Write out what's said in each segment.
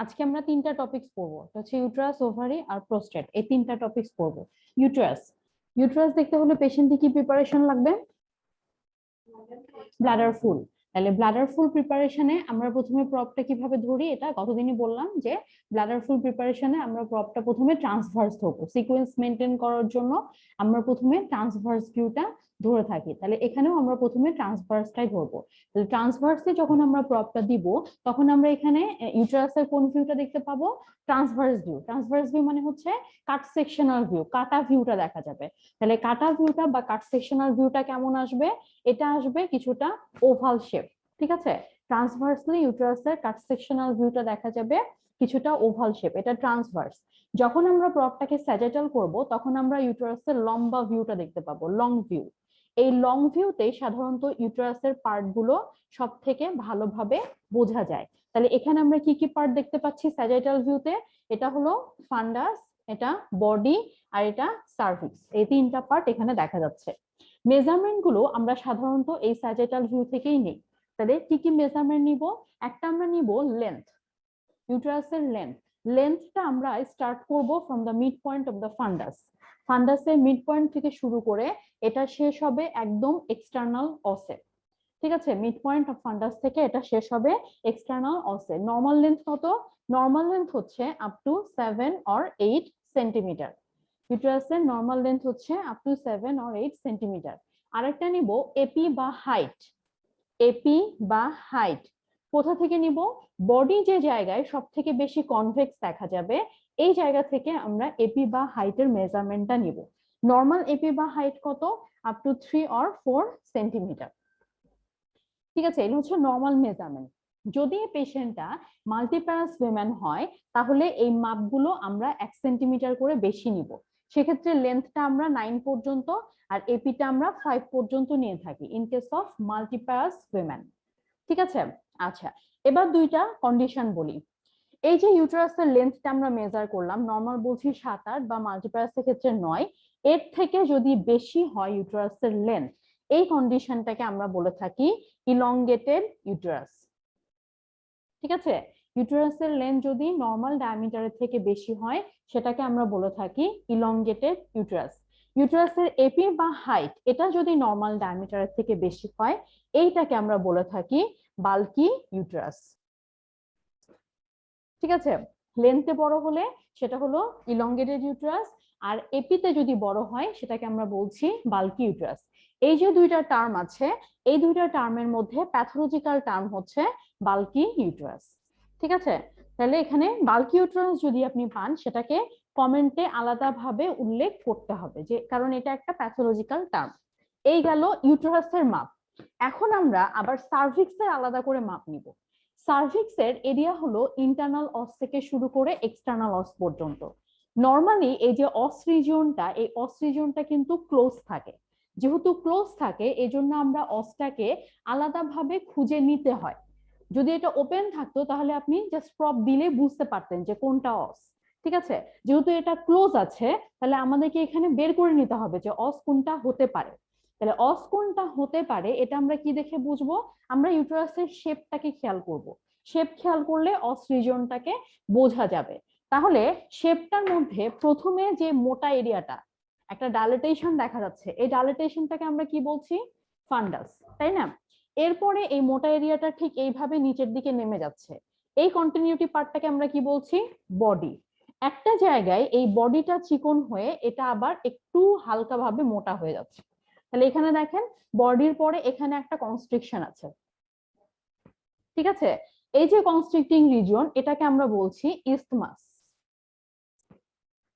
আজকে আমরা তিনটা টপিকস পড়বো, এটা হচ্ছে ইউটেরাস, ওভারি আর প্রোস্টেট। এই তিনটা টপিকস পড়বো। ইউটেরাস ইউটেরাস দেখতে হলে পেশেন্টে কি প্রিপারেশন লাগবে? ব্লাডার ফুল। তাহলে ব্লাডার ফুল প্রিপারেশনে আমরা প্রথমে প্রপটা কিভাবে ধরি, এটা গতদিনই বললাম যে ব্লাডার ফুল প্রিপারেশনে আমরা প্রপটা প্রথমে ট্রান্সভার্স ধরবো। সিকোয়েন্স মেনটেন করার জন্য আমরা প্রথমে ট্রান্সভার্স ভিউটা ধরে থাকি। তাহলে এখানেও আমরা প্রথমে ট্রান্সভার্সটাই ধরবো। তাহলে ট্রান্সভার্সে যখন আমরা প্রপটা দিব তখন আমরা এখানে ইউটেরাসের কোন ভিউটা দেখতে পাবো? Transverse view. ট্রান্সভার্স ভিউ মানে হচ্ছে কাট সেকশনাল ভিউ, কাটা ভিউটা দেখা যাবে। তাহলে কাটা ভিউটা বা কাট সেকশনাল ভিউটা কেমন আসবে? এটা আসবে কিছুটা ওভাল শেপ। ঠিক আছে, ট্রান্সভার্সলি ইউটেরাসের কাট সেকশনাল ভিউটা দেখা যাবে কিছুটা ওভাল শেপ, এটা ট্রান্সভার্স। যখন আমরা প্রপটাকে স্যাজেটাল করব তখন আমরা ইউটেরাসের লম্বা ভিউটা দেখতে পাবো, লং ভিউ। এই লং ভিউতে সাধারণত ইউটেরাসের পার্ট গুলো সব থেকে ভালোভাবে বোঝা যায়। তাহলে এখানে আমরা কি কি পার্ট দেখতে পাচ্ছি স্যাজেটাল ভিউতে? এটা হলো ফান্ডাস, এটা বডি, আর এটা সার্ভিক্স। এই তিনটা পার্ট এখানে দেখা যাচ্ছে। মেজারমেন্ট গুলো আমরা সাধারণত এই স্যাজেটাল ভিউ থেকেই নেই। তাহলে কি কি মেজারমেন্ট নিব? একটা আমরা নিব লেন্থ, ইউটেরাসের লেন্থ। লেন্থটা আমরা স্টার্ট করব from the mid point of the fundus. ফান্ডাসের মিড পয়েন্ট থেকে শুরু করে এটা শেষ হবে একদম এক্সটার্নাল অসে। ঠিক আছে, মিড পয়েন্ট অফ ফান্ডাস থেকে এটা শেষ হবে এক্সটার্নাল অসে। নর্মাল লেন্থ কত? নর্মাল লেন্থ হচ্ছে আপ টু 7 or 8 সেন্টিমিটার। ইউটেরাসের নর্মাল লেন্থ হচ্ছে আপ টু 7 or 8 সেন্টিমিটার। আরেকটা নিব এপি বা হাইট। এপি বা হাইট কোথা থেকে নিব? বডি যে জায়গায় সব থেকে বেশি কনভেক্স দেখা যাবে এই জায়গা থেকে আমরা এপি বা হাইটের মেজারমেন্টটা নিব। নর্মাল এপি বা হাইট কত? Up to 3 or 4 centimetre. ঠিক আছে, এটা হচ্ছে নর্মাল মেজারমেন্ট। যদি পেশেন্টটা মাল্টিপ্যারাস উইমেন হয় তাহলে এই মাপগুলো আমরা 1 সেন্টিমিটার করে বেশি নিব। সেক্ষেত্রে লেন্থটা আমরা 9 পর্যন্ত আর এপিটা আমরা 5 পর্যন্ত নিয়ে থাকি ইন কেস অফ মাল্টিপ্যারাস উইমেন। ঠিক আছে, আচ্ছা এবার দুইটা কন্ডিশন বলি। এই যে ইউটেরাসের লেন্থটা আমরা মেজার করলাম, নর্মাল বলছি 7-8 বা মাল্টিপ্যারাসের ক্ষেত্রে 9, এর থেকে যদি বেশি হয় ইউটেরাসের লেন্থ, এই কন্ডিশনটাকে আমরা বলে থাকি ইলংগেটেড ইউটেরাস। ঠিক আছে, ইউটেরাসের লেন্থ যদি নর্মাল ডায়ামিটারের থেকে বেশি হয় সেটাকে আমরা বলে থাকি ইলংগেটেড ইউটেরাস। ইউটেরাসের এপি বা হাইট এটা যদি নর্মাল ডায়ামিটারের থেকে বেশি হয় এইটাকে আমরা বলে থাকি বাল্কি ইউটেরাস। ঠিক আছে, লেন্থে বড় হলে সেটা হলো ইলংগেটেড ইউটেরাস, আর এপিতে যদি বড় হয় সেটাকে আমরা বলছি বাল্কি ইউটেরাস। এই যে দুইটা টার্ম আছে, এই দুইটা টার্মের মধ্যে প্যাথোলজিক্যাল টার্ম হচ্ছে বাল্কি ইউটেরাস। ঠিক আছে, তাহলে এখানে বাল্কি ইউটেরাস যদি আপনি পান সেটাকে কমেন্টে আলাদাভাবে উল্লেখ করতে হবে, যে কারণ এটা একটা প্যাথোলজিক্যাল টার্ম। এই গেল ইউটেরাসের মাপ। এখন আমরা আবার সার্ভিক্সের আলাদা করে মাপ নিব। সার্ভিক্সের এরিয়া হলো ইন্টারনাল অস থেকে শুরু করে এক্সটার্নাল অস পর্যন্ত। নর্মালি এই যে অস রিজিয়নটা, এই অস রিজিয়নটা কিন্তু ক্লোজ থাকে। যেহেতু ক্লোজ থাকে এজন্য আমরা অসটাকে আলাদাভাবে খুঁজে নিতে হয়। যদি এটা ওপেন থাকতো তাহলে আপনি জাস্ট প্রপ দিলে বুঝতে পারতেন যে কোনটা অস। ঠিক আছে, যেহেতু এটা ক্লোজ আছে তাহলে আমাদেরকে এখানে বের করে নিতে হবে যে অস কোনটা হতে পারে। তাহলে অস কোনটা হতে পারে এটা আমরা কি দেখে বুঝবো? আমরা ইউটেরাসের শেপটাকে খেয়াল করব। শেপ খেয়াল করলে অস রিজিয়নটাকে বোঝা যাবে। তাহলে শেপটার মধ্যে প্রথমে যে মোটা এরিয়াটা, একটা ডাইলেটেশন দেখা যাচ্ছে, এই ডাইলেটেশনটাকে আমরা কি বলছি? ফান্ডাস, তাই না? এরপরে এই মোটা এরিয়াটা ঠিক এইভাবে নিচের দিকে নেমে যাচ্ছে, এই কন্টিনিউটি পার্টটাকে আমরা কি বলছি? বডি। একটা জায়গায় এই বডিটা চিকন হয়ে এটা আবার একটু হালকাভাবে মোটা হয়ে যাচ্ছে। তাহলে এখানে দেখেন বডির পরে এখানে একটা কনস্ট্রিকশন আছে। ঠিক আছে, এই যে কনস্ট্রিক্টিং রিজিয়ন এটাকে আমরা বলছি ইসথমাস।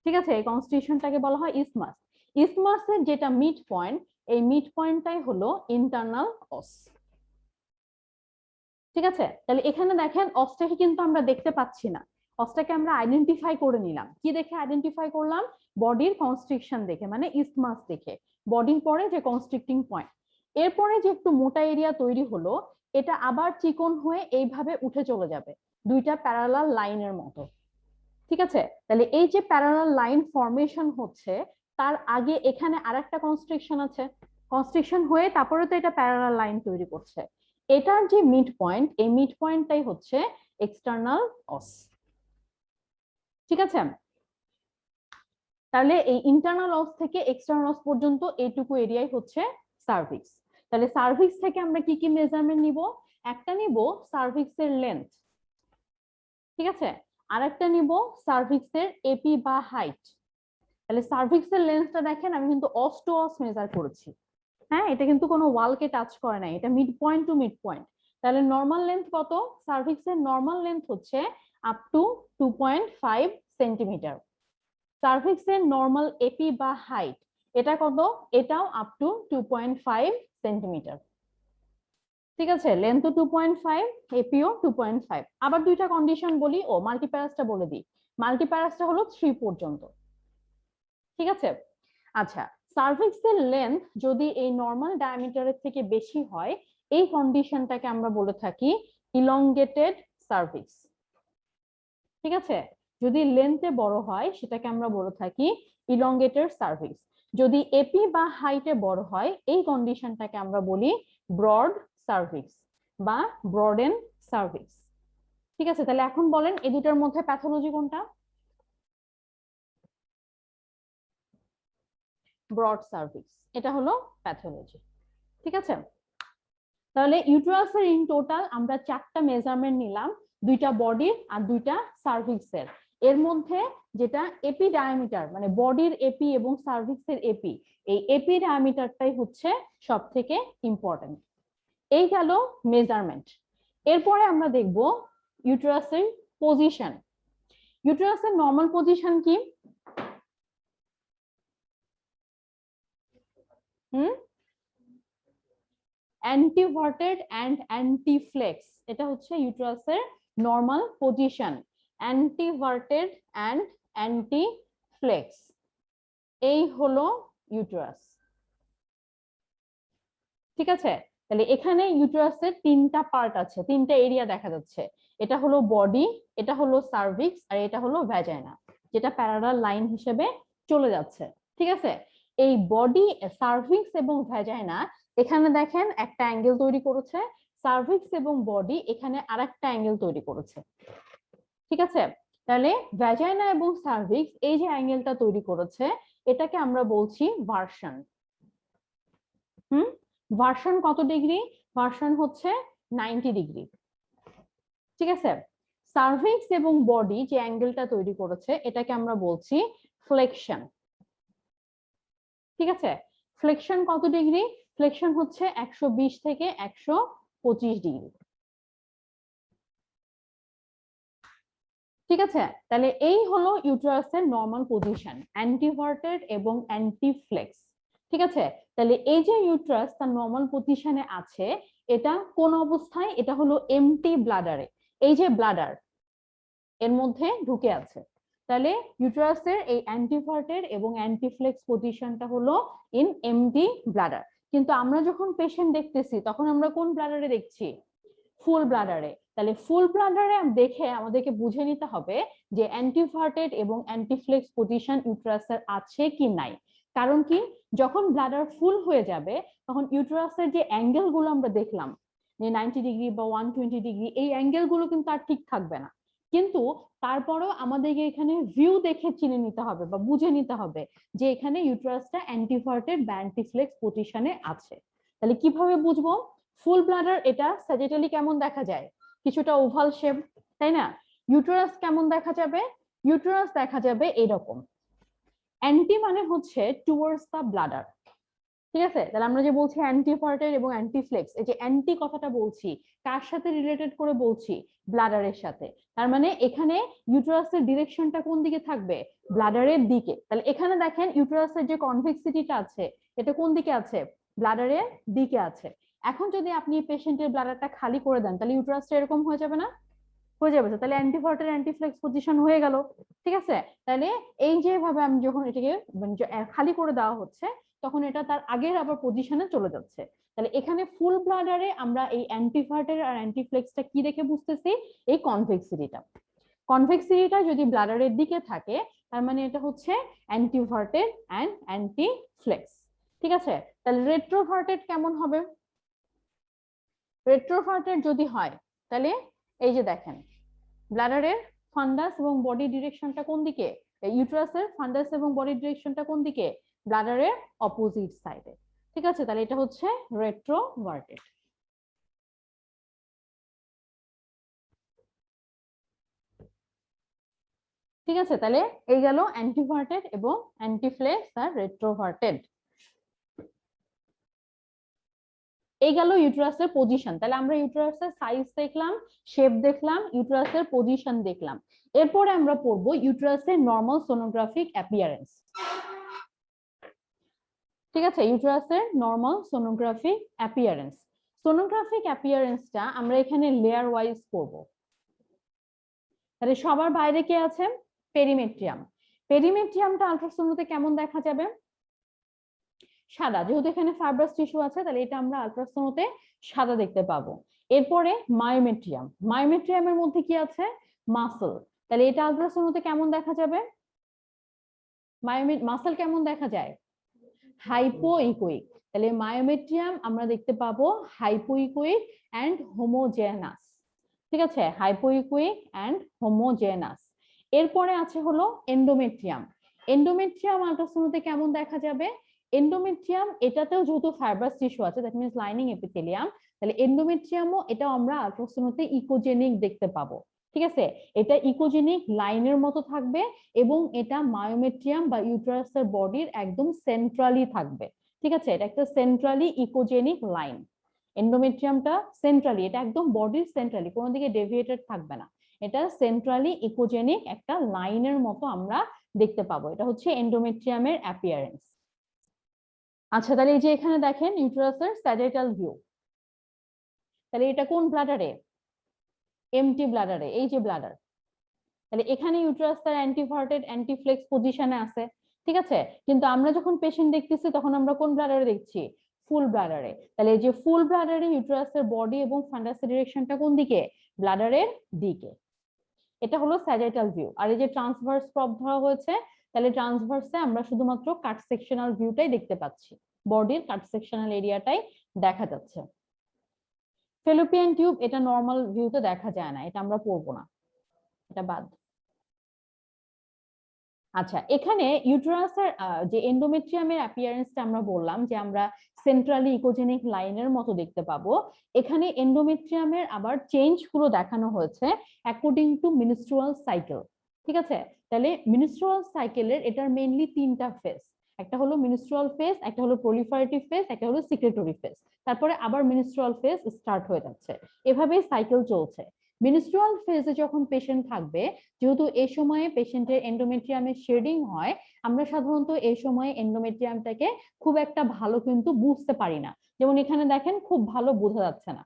ঠিক আছে, এই কনস্ট্রিকশনটাকে বলা হয় ইসথমাস। ইসথমাসের যেটা মিড পয়েন্ট, এই মিড পয়েন্টটাই হলো ইন্টারনাল অস। ঠিক আছে, তাহলে এখানে দেখেন অসটাকে কিন্তু আমরা দেখতে পাচ্ছি না, অসটাকে আমরা আইডেন্টিফাই করে নিলাম। কি দেখে আইডেন্টিফাই করলাম? বডির কনস্ট্রিকশন দেখে, মানে ইসথমাস দেখে, বডির পরে যে কনস্ট্রিক্টিং পয়েন্ট। এরপরে যে একটু মোটা এরিয়া তৈরি হলো এটা আবার চিকন হয়ে এইভাবে উঠে চলে যাবে দুইটা প্যারালাল লাইনের মতো। ঠিক আছে, তাহলে এই যে প্যারালাল লাইন ফরমেশন হচ্ছে তার আগে এখানে আরেকটা কনস্ট্রিকশন আছে, কনস্ট্রিকশন হয়ে তারপরে তো এটা প্যারালাল লাইন তৈরি করছে। এটার যে মিড পয়েন্ট, এই মিড পয়েন্টটাই হচ্ছে এক্সটার্নাল অস। ঠিক আছে, তাহলে এই ইন্টারনাল অস থেকে এক্সটার্নাল অস পর্যন্ত এইটুকু এরিয়াই হচ্ছে সার্ভিক্স। তাহলে সার্ভিক্স থেকে আমরা কি কি মেজারমেন্ট নিব? একটা নিব সার্ভিক্সের লেন্থ, ঠিক আছে, আর একটা নিব সার্ভিক্সের এপি বা হাইট। তাহলে সার্ভিক্সের লেন্থটা দেখেন আমি কিন্তু অস টু অস মেজার করেছি, হ্যাঁ, এটা কিন্তু কোনো ওয়ালকে টাচ করে নাই, এটা mid point to mid point. তাহলে নর্মাল লেন্থ কত? সার্ভিক্সের নর্মাল লেন্থ হচ্ছে আপ টু 2.5 সেন্টিমিটার। সার্ভিক্সের নর্মাল এপি বা হাইট এটা কত? এটাও আপ টু 2.5 সেন্টিমিটার। ঠিক আছে, লেন্থও 2.5, এপিও 2.5। আবার দুইটা কন্ডিশন বলি, ও মাল্টিপ্যারাসটা বলে দিই। মাল্টিপ্যারাসটা হলো 3 পর্যন্ত। ঠিক আছে, আচ্ছা, সার্ভিক্সের লেন্থ যদি এই নর্মাল ডায়ামিটারের থেকে বেশি হয়, এই কন্ডিশনটাকে আমরা বলে থাকি ইলংগেটেড সার্ভিক্স। ঠিক আছে, যদি লেন্থে বড় হয় সেটাকে আমরা বলে থাকি ইলংগেটেড সার্ভিক্স। যদি এপি বা হাইটে বড় হয় এই কন্ডিশনটাকে আমরা বলি ব্রড সার্ভিক্স বা ব্রডেন সার্ভিক্স। ঠিক আছে, তাহলে এখন বলেন এই দুটার মধ্যে প্যাথোলজি কোনটা? ব্রড সার্ভিক্স, এটা হলো প্যাথোলজি। ঠিক আছে, তাহলে ইউটেরাসের ইন টোটাল আমরা 4টা মেজারমেন্ট নিলাম, 2টা বডির আর 2টা সার্ভিক্সের। এর মধ্যে যেটা এপি ডায়ামিটার মানে বডির এপি এবং সার্ভিক্সের এপি, এই এপি ডায়ামিটারটাই হচ্ছে সব থেকে ইম্পর্টেন্ট। এই গেল মেজারমেন্ট। এরপরে আমরা দেখব ইউটেরাসের পজিশন। ইউটেরাসের নর্মাল পজিশন কি? অ্যান্টিভার্টেড অ্যান্ড অ্যান্টিফ্লেক্স, এটা হচ্ছে ইউটেরাসের নর্মাল পজিশন। অ্যান্টিভার্টেড অ্যান্ড অ্যান্টিফ্লেক্স, এই হলো ইউটেরাস। ঠিক আছে, তাহলে এখানে ইউটেরাসের 3টা পার্ট আছে, 3টা এরিয়া দেখা যাচ্ছে। এটা হলো বডি, এটা হলো সার্ভিক্স, আর এটা হলো ভ্যাজাইনা, যেটা প্যারালাল লাইন হিসেবে চলে যাচ্ছে। ঠিক আছে, এই বডি, সার্ভিক্স এবং ভ্যাজাইনা এখানে দেখেন একটা অ্যাঙ্গেল তৈরি করেছে, সার্ভিক্স এবং বডি এখানে আরেকটা অ্যাঙ্গেল তৈরি করেছে। ঠিক আছে, তাহলে ভ্যাজাইনা এবং সার্ভিক্স এই যে অ্যাঙ্গেলটা তৈরি করেছে এটাকে আমরা বলছি ভার্সন। ভার্সন কত ডিগ্রি? ভার্সন হচ্ছে 90 ডিগ্রি। ঠিক আছে, সার্ভিক্স এবং বডি যে অ্যাঙ্গেলটা তৈরি করেছে এটাকে আমরা বলছি ফ্লেকশন। ঠিক আছে, ফ্লেকশন কত ডিগ্রি? ফ্লেকশন হচ্ছে 120 থেকে 125 ডিগ্রি। ঠিক আছে, তাহলে এই হলো ইউটেরাসের নর্মাল পজিশন, অ্যান্টিভার্টেড এবং অ্যান্টিফ্লেক্স। ঠিক আছে, তাহলে এই যে ইউটেরাস তার নর্মাল পজিশনে আছে, এটা কোন অবস্থায়? এটা হলো এমটি ব্লাডারে। এই যে ব্লাডার এর মধ্যে ঢুকে আছে, তাহলে ইউটেরাসের এই অ্যান্টিভার্টেড এবং অ্যান্টিফ্লেক্স পজিশনটা হলো ইন এমটি ব্লাডার। কিন্তু আমরা যখন পেশেন্ট দেখতেছি তখন আমরা কোন ব্লাডারে দেখছি? ফুল ব্লাডারে। তাহলে ফুল ব্লাডারে দেখে আমাদেরকে বুঝে নিতে হবে যে অ্যান্টিভার্টেড এবং অ্যান্টিফ্লেক্স পজিশন ইউটেরাসের আছে কি নাই। কারণ কি, যখন ব্লাডার ফুল হয়ে যাবে তখন ইউটেরাসের যে অ্যাঙ্গেল গুলো আমরা দেখলাম যে 90 ডিগ্রি বা 120 ডিগ্রি, এই অ্যাঙ্গেল গুলো কিন্তু আর ঠিক থাকবে না। কিন্তু তারপরেও আমাদেরকে এখানে ভিউ দেখে চিনে নিতে হবে বা বুঝে নিতে হবে যে এখানে ইউটেরাসটা অ্যান্টিভার্টেড বা অ্যান্টিফ্লেক্স পজিশনে আছে। তাহলে কিভাবে বুঝবো? ফুল ব্লাডার এটা স্যাজিটালি কেমন দেখা যায়? কিছুটা ওভাল শেপ, তাই না? ইউটেরাস কেমন দেখা যাবে? ইউটেরাস দেখা যাবে এরকম। অ্যান্টি মানে হচ্ছে টুয়ার্ডস দা ব্লাডার। ঠিক আছে, তাহলে আমরা যে বলছি অ্যান্টিভার্টেড এবং অ্যান্টিফ্লেক্স, এই যে অ্যান্টি কথাটা বলছি কার সাথে রিলেটেড করে বলছি? ব্লাডারের সাথে। তার মানে এখানে ইউটেরাসের ডিরেকশনটা কোন দিকে থাকবে? ব্লাডারের দিকে। তাহলে এখানে দেখেন ইউটেরাসের যে কনভেক্সিটিটা আছে এটা কোন দিকে আছে? ব্লাডারের দিকে আছে। এখন যদি আপনি পেশেন্টের ব্লাডারটা খালি করে দেন তাহলে ইউটেরাসটা এরকম হয়ে যাবে না? হয়ে যাবে। তাহলে অ্যান্টিভার্টেড অ্যান্টিফ্লেক্স পজিশন হয়ে গেল। ঠিক আছে, তাহলে এই যেভাবে আমি যখন এটাকে খালি করে দেওয়া হচ্ছে তখন এটা তার আগের আবার পজিশনে চলে যাচ্ছে। তাহলে এখানে ফুল ব্লাডারে আমরা এই অ্যান্টিভার্টেড আর অ্যান্টিফ্লেক্সটা কি দেখে বুঝতেছি? এই কনভেক্সিটিটা। কনভেক্সিটিটা যদি ব্লাডারের দিকে থাকে তার মানে এটা হচ্ছে অ্যান্টিভার্টেড অ্যান্ড অ্যান্টিফ্লেক্স। ঠিক আছে, তাহলে রেট্রোভার্টেড কেমন হবে? রেট্রোভার্টেড যদি হয় তাহলে এই যে দেখেন ব্লাডারের ফান্ডাস এবং বডি ডিরেকশনটা কোন দিকে? ইউটেরাসের ফান্ডাস এবং বডি ডিরেকশনটা কোন দিকে? ব্লাডারের অপোজিট সাইডে। ঠিক আছে, তাহলে এটা হচ্ছে রেট্রোভার্টেড। ঠিক আছে, তাহলে এই গেল অ্যান্টিভার্টেড এবং অ্যান্টিফ্লেক্স আর রেট্রোভার্টেড। এই গেল ইউটেরাসের পজিশন। তাহলে আমরা ইউটেরাসের সাইজ দেখলাম, শেপ দেখলাম, ইউটেরাসের পজিশন দেখলাম। এরপরে আমরা পড়বো ইউটেরাসের নরমাল সোনোগ্রাফিক অ্যাপিয়ারেন্স। ঠিক আছে, ইউটেরাসের নরমাল সোনোগ্রাফিক অ্যাপিয়ারেন্স। সোনোগ্রাফিক অ্যাপিয়ারেন্সটা আমরা এখানে লেয়ার ওয়াইজ করব। তাহলে সবার বাইরে কে আছে? পেরিমেট্রিয়াম। পেরিমেট্রিয়ামটা আল্ট্রাসোনোতে কেমন দেখা যাবে? সাদা। যেহেতু এখানে ফাইব্রাস টিস্যু আছে, তাহলে এটা আমরা আল্ট্রাসোনোতে সাদা দেখতে পাবো। এরপরে মায়োমেট্রিয়াম। মায়োমেট্রিয়ামের মধ্যে কি আছে? মাসল। তাহলে এটা আল্ট্রাসোনোতে কেমন দেখা যাবে? মাসল কেমন দেখা যায়? হাইপোইকোইক। তাহলে মায়োমেট্রিয়াম আমরা দেখতে পাবো হাইপোইকোইক এন্ড হোমোজেনাস। ঠিক আছে, হাইপোইকোইক এন্ড হোমোজেনাস। এরপরে আছে হলো এন্ডোমেট্রিয়াম। এন্ডোমেট্রিয়াম আল্ট্রাসোনোতে কেমন দেখা যাবে? এন্ডোমেট্রিয়াম এটাতেও যেহেতু ফাইব্রাস টিস্যু আছে, দ্যাট মিন্স লাইনিং এপিথেলিয়াম, তাহলে এন্ডোমেট্রিয়ামও এটা আমরা আল্ট্রাসোনোতে ইকোজেনিক দেখতে পাবো। ঠিক আছে, এটা ইকোজেনিক লাইনের মতো থাকবে এবং এটা মায়োমেট্রিয়াম বা ইউটেরাসের বডির একদম সেন্ট্রালি থাকবে। ঠিক আছে, এটা একটা সেন্ট্রালি ইকোজেনিক লাইন। এন্ডোমেট্রিয়ামটা সেন্ট্রালি, এটা একদম বডির সেন্ট্রালি, কোনো দিকে ডেভিয়েটেড থাকবে না। এটা সেন্ট্রালি ইকোজেনিক একটা লাইনের মতো আমরা দেখতে পাবো। এটা হচ্ছে এন্ডোমেট্রিয়ামের অ্যাপিয়ারেন্স। আচ্ছা, তাহলে এই যে এখানে দেখেন ইউটেরাসের স্যাজিটাল ভিউ। তাহলে এটা কোন ব্লাডারে? এমটি ব্লাডারে। এই যে ব্লাডার, তাহলে এখানে ইউটেরাস তার অ্যান্টিভার্টেড অ্যান্টিফ্লেক্স পজিশনে আছে। ঠিক আছে, কিন্তু আমরা যখন পেশেন্ট দেখতেছি তখন আমরা কোন ব্লাডারে দেখছি? ফুল ব্লাডারে। তাহলে এই যে ফুল ব্লাডারে ইউটেরাসের বডি এবং ফান্ডাসের ডিরেকশনটা কোন দিকে? ব্লাডারের দিকে। এটা হলো স্যাজিটাল ভিউ। আর এই যে ট্রান্সভার্স প্রপ ধরা হয়েছে, তাহলে ট্রান্সভার্সে আমরা শুধুমাত্র কাট সেকশনাল ভিউটাই দেখতে পাচ্ছি, বডির কাট সেকশনাল এরিয়াটাই দেখা যাচ্ছে। ফেলোপিয়ান টিউব এটা নরমাল ভিউতে দেখা যায় না, এটা আমরা পড়বো না, এটা বাদ। আচ্ছা, এখানে ইউটেরাসের যে এন্ডোমেট্রিয়ামের অ্যাপিয়ারেন্সটা আমরা বললাম যে আমরা সেন্ট্রালি ইকোজেনিক লাইনের মতো দেখতে পাবো। এখানে এন্ডোমেট্রিয়ামের আবার চেঞ্জ গুলো দেখানো হয়েছে অ্যাকর্ডিং টু মিনস্ট্রুয়াল সাইকেল। ঠিক আছে, তাহলে মিনস্ট্রুয়াল সাইকেলের এটার মেইনলি তিনটা ফেজ। একটা হলো মিনস্ট্রুয়াল ফেজ, একটা হলো প্রলিফারেটিভ ফেজ, একটা হলো সিক্রেটরি ফেজ। তারপরে আবার মিনস্ট্রুয়াল ফেজ স্টার্ট হয়ে যাচ্ছে, এভাবেই সাইকেল চলছে। মিনস্ট্রুয়াল ফেজে যখন পেশেন্ট থাকবে, যেহেতু এই সময়ে পেশেন্টের এন্ডোমেট্রিয়ামের শেডিং হয়, আমরা সাধারণত এই সময়ে এন্ডোমেট্রিয়ামটাকে খুব একটা ভালো কিন্তু বুঝতে পারি না। যেমন এখানে দেখেন খুব ভালো বোঝা যাচ্ছে না।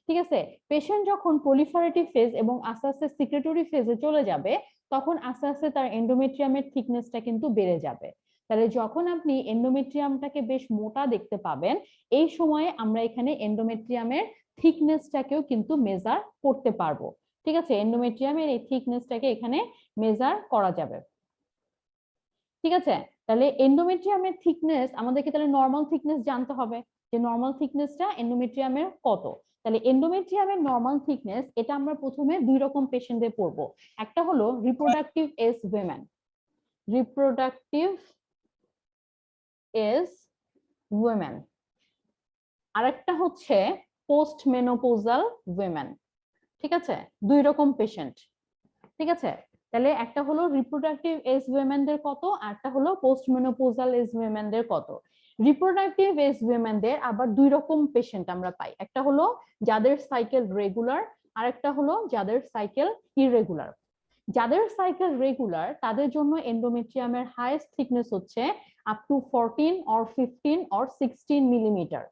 ঠিক আছে, পেশেন্ট যখন প্রলিফারেটিভ ফেজ এবং আস্তে আস্তে সিক্রেটরি ফেজে চলে যাবে, তখন আস্তে আস্তে তার এন্ডোমেট্রিয়ামের থিকনেসটা কিন্তু বেড়ে যাবে। তাহলে যখন আপনি এন্ডোমেট্রিয়ামটাকে বেশ মোটা দেখতে পাবেন, এই সময়ে আমরা এখানে এন্ডোমেট্রিয়ামের থিকনেসটাকেও কিন্তু মেজার করতে পারবো। ঠিক আছে, এন্ডোমেট্রিয়ামের এই থিকনেসটাকে এখানে মেজার করা যাবে। ঠিক আছে, তাহলে এন্ডোমেট্রিয়ামের থিকনেস আমাদেরকে তাহলে নরমাল থিকনেস জানতে হবে, যে নরমাল থিকনেসটা এন্ডোমেট্রিয়ামের কত। তাহলে এন্ডোমেট্রিয়ামের নরমাল থিকনেস এটা আমরা প্রথমে দুই রকম পেশেন্টদের পড়বো। একটা হলো reproductive age women, reproductive age women. আরেকটা হচ্ছে পোস্ট মেনোপোজাল উইমেন। ঠিক আছে, দুই রকম পেশেন্ট। ঠিক আছে, তাহলে একটা হলো রিপ্রোডাক্টিভ এজ উইমেনদের কত, আর একটা হলো পোস্ট মেনোপোজাল এজ উইমেনদের কত। রিপ্রোডাক্টিভ এজ উইমেনদের আবার দুই রকম পেশেন্ট আমরা পাই। একটা হলো যাদের সাইকেল রেগুলার, আর একটা হলো যাদের সাইকেল ইররেগুলার। যাদের সাইকেল রেগুলার তাদের জন্য এন্ডোমেট্রিয়ামের হাইয়েস্ট থিকনেস হচ্ছে up two 14 or 15 or 16 millimetre.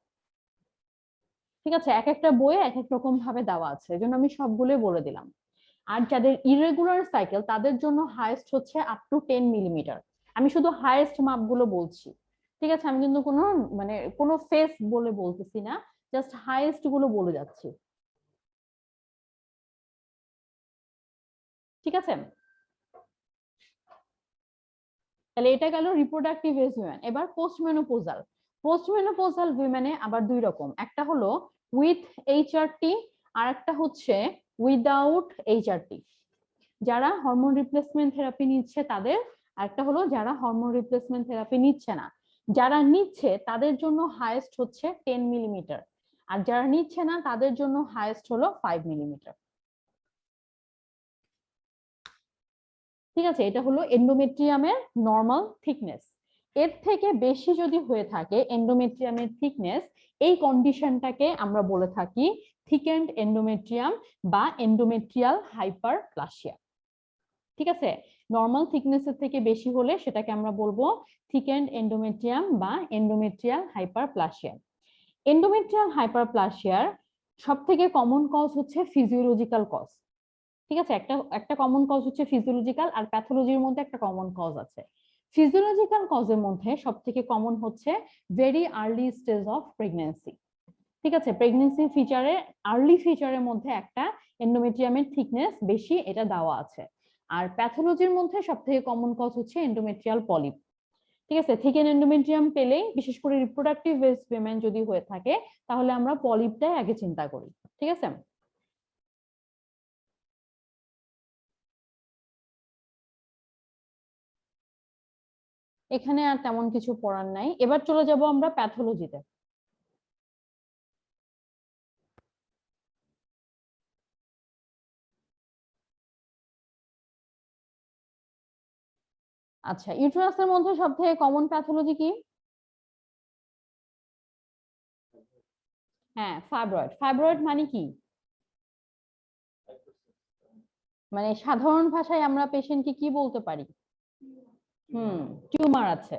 ঠিক আছে, এক একটা বইয়ে এক এক রকম ভাবে দেওয়া আছে, এজন্য আমি সবগুলোই বলে দিলাম। আর যাদের ইরেগুলার সাইকেল তাদের জন্য হাইয়েস্ট হচ্ছে আপ টু 10 মিলিমিটার। আমি শুধু হাইয়েস্ট মাপগুলো বলছি। ঠিক আছে, আমি কিন্তু কোনো মানে কোনো ফেস বলে বলতেছি না, জাস্ট হাইয়েস্ট গুলো বলে যাচ্ছি। ঠিক আছে, তাহলে এটা গেল রিপ্রোডাক্টিভ এজ উইমেন। এবার পোস্ট মেনোপোজাল। পোস্ট মেনোপোজাল উইমেনে আবার দুই রকম, একটা হলো উইথ এইচআরটি আর একটা হচ্ছে উইদাউট এইচআরটি। যারা হরমোন রিপ্লেসমেন্ট থেরাপি নিচ্ছে তাদের, আরেকটা হলো যারা হরমোন রিপ্লেসমেন্ট থেরাপি নিচ্ছে না। যারা নিচ্ছে তাদের জন্য হাইয়েস্ট হচ্ছে 10 মিলিমিটার, আর যারা নিচ্ছে না তাদের জন্য হাইয়েস্ট হলো 5 মিলিমিটার। ঠিক আছে, এটা হলো এন্ডোমেট্রিয়ামের নর্মাল থিকনেস। এর থেকে বেশি যদি হয়ে থাকে এন্ডোমেট্রিয়ামের থিকনেস, এই কন্ডিশনটাকে আমরা বলে থাকি থিকেন্ড এন্ডোমেট্রিয়াম বা এন্ডোমেট্রিয়াল হাইপারপ্লাসিয়া। ঠিক আছে, নর্মাল থিকনেসের থেকে বেশি হলে সেটাকে আমরা বলবো থিকেন্ড এন্ডোমেট্রিয়াম বা এন্ডোমেট্রিয়াল হাইপারপ্লাসিয়া। এন্ডোমেট্রিয়াল হাইপারপ্লাসিয়ার সব থেকে কমন কজ হচ্ছে ফিজিওলজিক্যাল কজ। ঠিক আছে, একটা কমন কজ হচ্ছে ফিজিওলজিক্যাল, আর প্যাথোলজির মধ্যে একটা কমন কজ আছে। ফিজিওলজিক্যাল কজের মধ্যে সব থেকে কমন হচ্ছে very early stage of pregnancy. ঠিক আছে, প্রেগন্যান্সি ফিচারে আর্লি ফিচারের মধ্যে একটা এন্ডোমেট্রিয়ামের থিকনেস বেশি, এটা দেওয়া আছে। আর প্যাথোলজির মধ্যে সব থেকে কমন কজ হচ্ছে এন্ডোমেট্রিয়াল পলিপ। ঠিক আছে, থিকেন এন্ডোমেট্রিয়াম পেলেই, বিশেষ করে রিপ্রোডাক্টিভ ওয়েস্ট পেমেন্ট যদি হয়ে থাকে, তাহলে আমরা পলিপটাই আগে চিন্তা করি। ঠিক আছে, এখানে আর তেমন কিছু পড়ার নাই। এবার চলে যাব আমরা প্যাথোলজিতে। আচ্ছা, ইউটেরাসের মধ্যে সবথেকে কমন প্যাথোলজি কি? হ্যাঁ, ফাইব্রয়েড। ফাইব্রয়েড মানে কি? মানে সাধারণ ভাষায় আমরা পেশেন্টকে কি বলতে পারি? টিউমার আছে।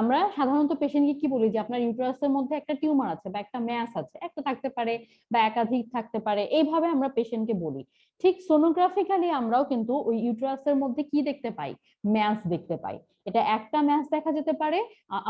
আমরা সাধারণত পেশেন্টকে কি বলি, যে আপনার ইউটেরাসের মধ্যে একটা টিউমার আছে বা একটা ম্যাস আছে, একটা থাকতে পারে বা একাধিক থাকতে পারে, এইভাবে আমরা পেশেন্টকে বলি। ঠিক সোনোগ্রাফিক্যালি আমরাও কিন্তু ওই ইউটেরাসের মধ্যে কি দেখতে পাই? ম্যাস দেখতে পাই। এটা একটা ম্যাস দেখা যেতে পারে,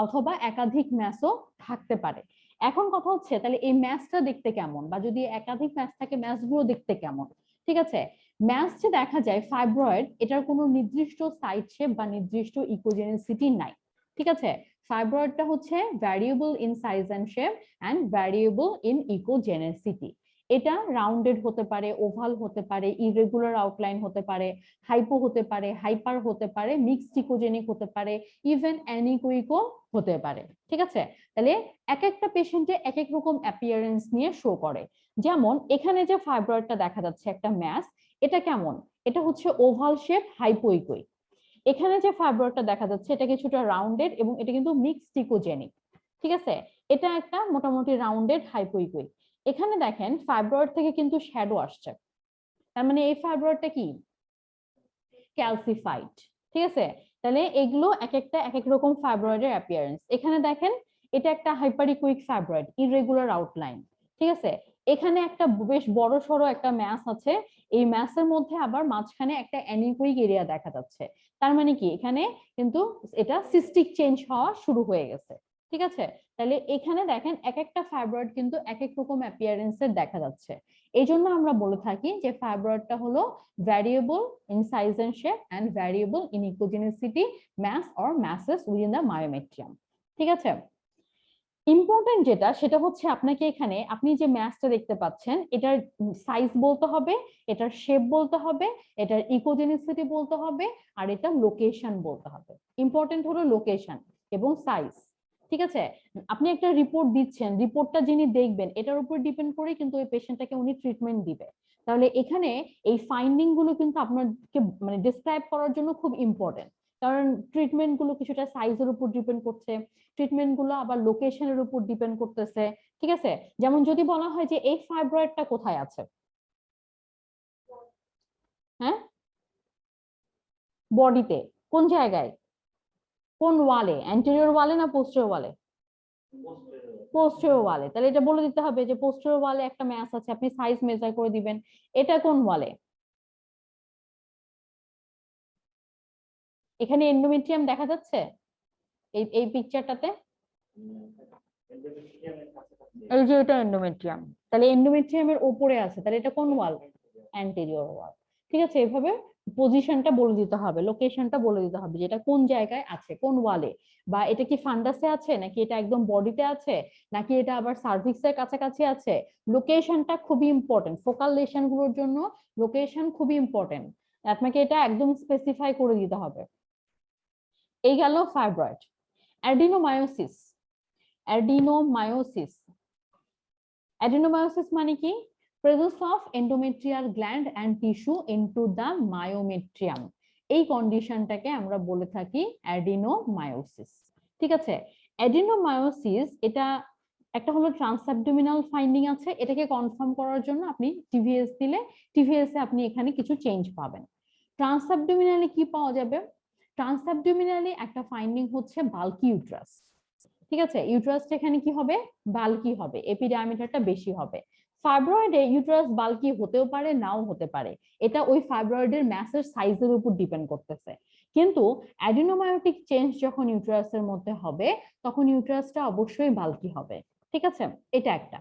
অথবা একাধিক ম্যাসও থাকতে পারে। এখন কথা হচ্ছে, তাহলে এই ম্যাসটা দেখতে কেমন, বা যদি একাধিক ম্যাস থাকে ম্যাসগুলো দেখতে কেমন? ঠিক আছে, ম্যাস যে দেখা যায় ফাইব্রয়েড, এটার কোনো নির্দিষ্ট সাইড শেপ বা নির্দিষ্ট ইকোজেনেসিটি নাই। ঠিক আছে, ফাইব্রয়েডটা হচ্ছে variable in size and shape and variable in echogenicity. এটা রাউন্ডেড হতে পারে, ওভাল হতে পারে, ইরেগুলার আউটলাইন হতে পারে, হাইপো হতে পারে, হাইপার হতে পারে, মিক্সড ইকোজেনিক হতে পারে, ইভেন অ্যানিকোইকো হতে পারে। ঠিক আছে, তাহলে এক একটা পেশেন্টে এক এক রকম অ্যাপিয়ারেন্স নিয়ে শো করে। যেমন এখানে যে ফাইব্রয়েডটা দেখা যাচ্ছে একটা ম্যাস, এটা কেমন? এটা হচ্ছে ওভাল শেপ, হাইপোইকোইক। এখানে যে ফাইব্রয়েডটা দেখা যাচ্ছে এটা কিছুটা রাউন্ডেড এবং এটা কিন্তু মিক্সড ইকোজেনিক। ঠিক আছে, এটা একটা মোটামুটি রাউন্ডেড হাইপোইকোইক। এখানে দেখেন ফাইব্রয়েড থেকে কিন্তু শ্যাডো আসছে, তার মানে এই ফাইব্রয়েডটা কি? ক্যালসিফাইড। ঠিক আছে, তাহলে এগুলো এক একটা এক এক রকম ফাইব্রয়েডের অ্যাপিয়ারেন্স। এখানে দেখেন এটা একটা হাইপারিকুইক ফাইব্রয়েড, ইররেগুলার আউটলাইন। ঠিক আছে, এখানে একটা বেশ বড় সড়ো একটা ম্যাস আছে, এই ম্যাসের মধ্যে আবার মাঝখানে একটা অ্যানিকুইক এরিয়া দেখা যাচ্ছে। তার মানে কি এখানে কিন্তু এটা সিস্টিক চেঞ্জ হওয়া শুরু হয়ে গেছে। ঠিক আছে, তাহলে এখানে দেখেন এক একটা ফাইব্রয়েড কিন্তু এক এক রকম অ্যাপিয়ারেন্সের দেখা যাচ্ছে। এই জন্য আমরা বলে থাকি যে ফাইব্রয়েডটা হলো variable in size and shape and variable in echogenicity mass or masses within the myometrium. ঠিক আছে, ইম্পর্টেন্ট যেটা সেটা হচ্ছে আপনাকে এখানে আপনি যে ম্যাসটা দেখতে পাচ্ছেন এটার সাইজ বলতে হবে, এটার শেপ বলতে হবে, এটার ইকোজেনিসিটি বলতে হবে, আর এটা লোকেশন বলতে হবে। ইম্পর্টেন্ট হলো লোকেশন এবং সাইজ। ঠিক আছে, আপনি একটা রিপোর্ট দিচ্ছেন, রিপোর্টটা যিনি দেখবেন এটার উপর ডিপেন্ড করে কিন্তু ওই পেশেন্টটাকে উনি ট্রিটমেন্ট দিবে। তাহলে এখানে এই ফাইন্ডিং গুলো কিন্তু আপনাকে মানে ডিসক্রাইব করার জন্য খুব ইম্পর্টেন্ট, কারণ ট্রিটমেন্ট গুলো কিছুটা সাইজের উপর ডিপেন্ড করছে, ট্রিটমেন্ট গুলো আবার লোকেশনের উপর ডিপেন্ড করতেছে। ঠিক আছে, যেমন যদি বলা হয় যে এই ফাইব্রয়েডটা কোথায় আছে, হ্যাঁ, বডিতে কোন জায়গায়, কোন ওয়ালে, অ্যান্টেরিয়র ওয়ালে না পোস্টেরিয়র ওয়ালে? পোস্টেরিয়র ওয়ালে। তাহলে এটা বলে দিতে হবে যে পোস্টেরিয়র ওয়ালে একটা ম্যাস আছে, আপনি সাইজ মেজার করে দিবেন। এটা কোন ওয়ালে? এখানে এন্ডোমেট্রিয়াম দেখা যাচ্ছে এই এই পিকচারটাতে, এই যে এটা এন্ডোমেট্রিয়াম, তাহলে এন্ডোমেট্রিয়ামের উপরে আছে, তাহলে এটা কোন ওয়াল? অ্যান্টেরিয়র ওয়াল। ঠিক আছে, এভাবে পজিশনটা বলে দিতে হবে, লোকেশনটা বলে দিতে হবে, যেটা কোন জায়গায় আছে, কোন ওয়ালে, বা এটা কি ফান্ডাসে আছে নাকি এটা একদম বডিতে আছে নাকি এটা আবার সার্ভিক্সের কাছাকাছি আছে। লোকেশনটা খুবই ইম্পর্টেন্ট, ফোকাল লেশন গুলোর জন্য লোকেশন খুবই ইম্পর্টেন্ট। আপনাকে এটা একদম স্পেসিফাই করে দিতে হবে। এই গেল ফাইব্রয়েড। অ্যাডিনোমায়োসিস। অ্যাডিনোমায়োসিস অ্যাডিনোমায়োসিস মানে কি? Presence of endometrial gland and tissue into the myometrium. এই কন্ডিশনটাকে আমরা বলে থাকি অ্যাডিনোমায়োসিস। ঠিক আছে, অ্যাডিনোমায়োসিস এটা একটা হলো ট্রান্সঅ্যাবডোমিনাল ফাইন্ডিং আছে, এটাকে কনফার্ম করার জন্য আপনি টিভিএস দিলে টিভিএস এ আপনি এখানে কিছু চেঞ্জ পাবেন। ট্রান্সঅ্যাবডোমিনালি কি পাওয়া যাবে? ট্রান্সঅ্যাবডোমিনালি একটা ফাইন্ডিং হচ্ছে বাল্কি ইউট্রাস। ঠিক আছে, ইউট্রাসটা এখানে কি হবে? বাল্কি হবে, এপি ডায়ামিটারটা বেশি হবে। ফাইব্রয়েডে ইউট্রাস বাল্কি হতেও পারে, নাও হতে পারে, এটা ওই ফাইব্রয়েডের ম্যাসের সাইজের উপর ডিপেন্ড করতেছে। কিন্তু অ্যাডিনোমায়োটিক চেঞ্জ যখন ইউট্রাসের মধ্যে হবে তখন ইউট্রাসটা অবশ্যই বাল্কি হবে। ঠিক আছে, এটা একটা।